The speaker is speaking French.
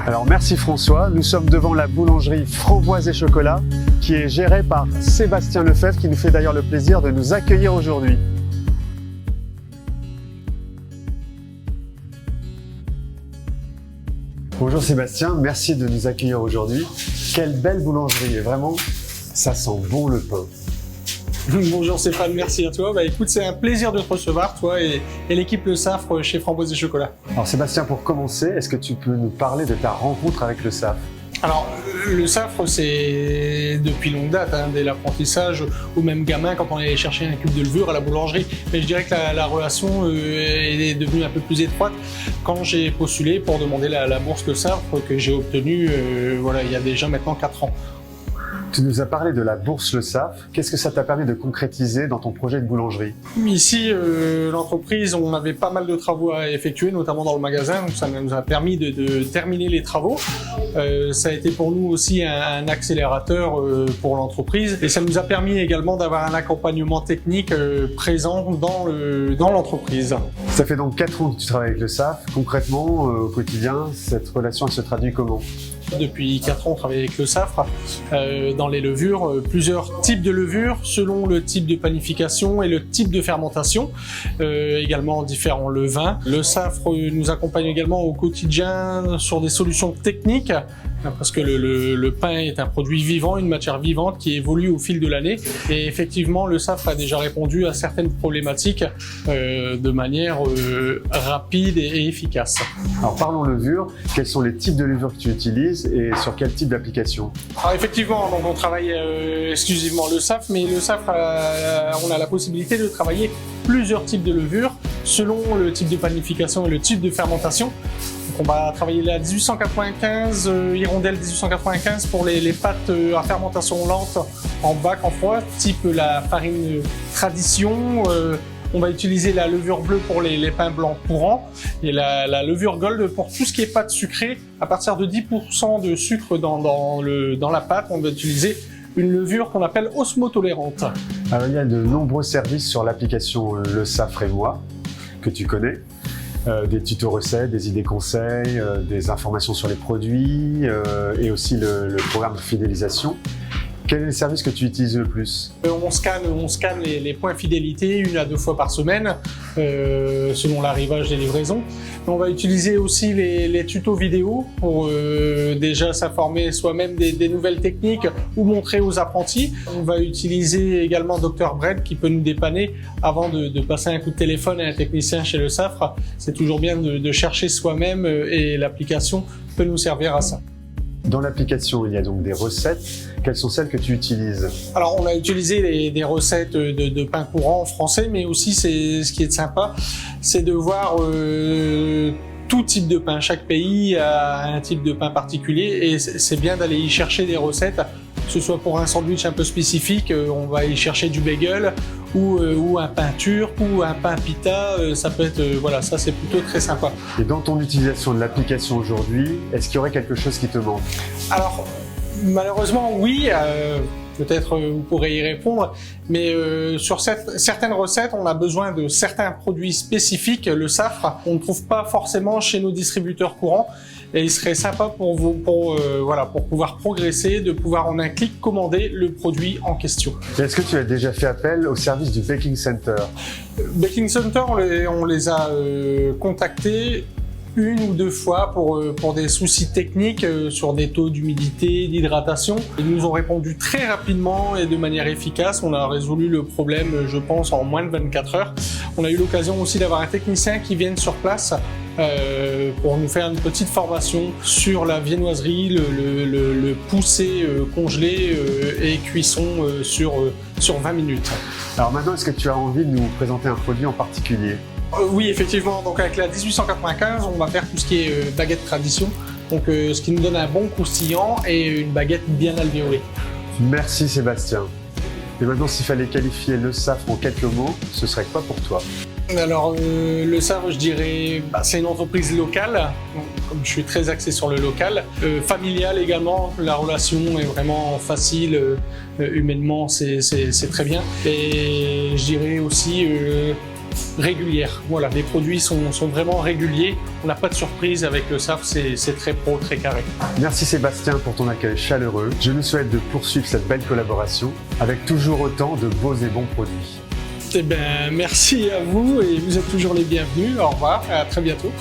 Alors merci François, nous sommes devant la boulangerie Framboise et Chocolat qui est gérée par Sébastien Lefebvre qui nous fait d'ailleurs le plaisir de nous accueillir aujourd'hui. Bonjour Sébastien, merci de nous accueillir aujourd'hui. Quelle belle boulangerie et vraiment, ça sent bon le pain. Bonjour Stéphane, merci à toi. Écoute, c'est un plaisir de te recevoir, toi et l'équipe Le Saffre chez Framboise et Chocolat. Alors Sébastien, pour commencer, est-ce que tu peux nous parler de ta rencontre avec Le Saffre? Alors, Le Saffre, c'est depuis longue date, dès l'apprentissage, ou même gamin quand on allait chercher un cube de levure à la boulangerie. Mais je dirais que la relation est devenue un peu plus étroite quand j'ai postulé pour demander la bourse Le Saffre que j'ai obtenue il y a déjà maintenant 4 ans. Tu nous as parlé de la bourse Le Saffre. Qu'est-ce que ça t'a permis de concrétiser dans ton projet de boulangerie? Ici, l'entreprise, on avait pas mal de travaux à effectuer, notamment dans le magasin. Donc ça nous a permis de terminer les travaux. Ça a été pour nous aussi un accélérateur pour l'entreprise. Et ça nous a permis également d'avoir un accompagnement technique présent dans l'entreprise. Ça fait donc 4 ans que tu travailles avec Le Saffre. Concrètement, au quotidien, cette relation elle se traduit comment? Depuis 4 ans, on travaille avec Le Saffre dans les levures, plusieurs types de levures selon le type de panification et le type de fermentation, également différents levains. Le Saffre nous accompagne également au quotidien sur des solutions techniques parce que le pain est un produit vivant, une matière vivante qui évolue au fil de l'année et effectivement Le Saffre a déjà répondu à certaines problématiques de manière rapide et efficace. Alors parlons levure, quels sont les types de levures que tu utilises et sur quel type d'application? Alors effectivement, donc on travaille exclusivement Le Saffre, mais Le Saffre, on a la possibilité de travailler plusieurs types de levures selon le type de panification et le type de fermentation. Donc on va travailler la 1895, hirondelle 1895 pour les pâtes à fermentation lente en bac en froid, type la farine tradition. On va utiliser la levure bleue pour les pains blancs courants et la levure gold pour tout ce qui est pâte sucrée. À partir de 10% de sucre dans la pâte, on va utiliser une levure qu'on appelle osmotolérante. Alors il y a de nombreux services sur l'application Le Saffre et moi, que tu connais. Des tutos recettes, des idées conseils, des informations sur les produits et aussi le programme de fidélisation. Quel est le service que tu utilises le plus? On scanne les points fidélité 1 à 2 fois par semaine, selon l'arrivage des livraisons. On va utiliser aussi les tutos vidéo pour déjà s'informer soi-même des nouvelles techniques ou montrer aux apprentis. On va utiliser également Dr Bread qui peut nous dépanner avant de passer un coup de téléphone à un technicien chez Le Saffre. C'est toujours bien de chercher soi-même et l'application peut nous servir à ça. Dans l'application, il y a donc des recettes. Quelles sont celles que tu utilises? Alors, on a utilisé des recettes de pain courant français, mais aussi, ce qui est sympa, c'est de voir tout type de pain. Chaque pays a un type de pain particulier et c'est bien d'aller y chercher des recettes, que ce soit pour un sandwich un peu spécifique, on va y chercher du bagel ou un pain turc ou un pain pita, ça peut être, ça c'est plutôt très sympa. Et dans ton utilisation de l'application aujourd'hui, est-ce qu'il y aurait quelque chose qui te manque? Alors, malheureusement, oui. Peut-être vous pourrez y répondre, mais sur certaines recettes, on a besoin de certains produits spécifiques, Le Saffre, on ne trouve pas forcément chez nos distributeurs courants. Et il serait sympa pour vous, pour pouvoir progresser, de pouvoir en un clic commander le produit en question. Est-ce que tu as déjà fait appel au service du Baking Center? Baking Center, on les a contactés 1 ou 2 fois pour des soucis techniques sur des taux d'humidité, d'hydratation. Ils nous ont répondu très rapidement et de manière efficace. On a résolu le problème, je pense, en moins de 24 heures. On a eu l'occasion aussi d'avoir un technicien qui vienne sur place pour nous faire une petite formation sur la viennoiserie, le poussé congelé et cuisson sur 20 minutes. Alors maintenant, est-ce que tu as envie de nous présenter un produit en particulier? Oui, effectivement. Donc avec la 1895, on va faire tout ce qui est baguette tradition. Donc ce qui nous donne un bon croustillant et une baguette bien alvéolée. Merci Sébastien. Et maintenant, s'il fallait qualifier Le Saffre en quelques mots, ce serait quoi pour toi? Alors Le Saffre, je dirais, c'est une entreprise locale, comme je suis très axé sur le local, familiale également, la relation est vraiment facile, humainement c'est très bien. Et je dirais aussi régulière. Voilà, les produits sont vraiment réguliers. On n'a pas de surprise avec le SAF, c'est très pro, très carré. Merci Sébastien pour ton accueil chaleureux. Je nous souhaite de poursuivre cette belle collaboration avec toujours autant de beaux et bons produits. Eh ben, merci à vous et vous êtes toujours les bienvenus. Au revoir et à très bientôt.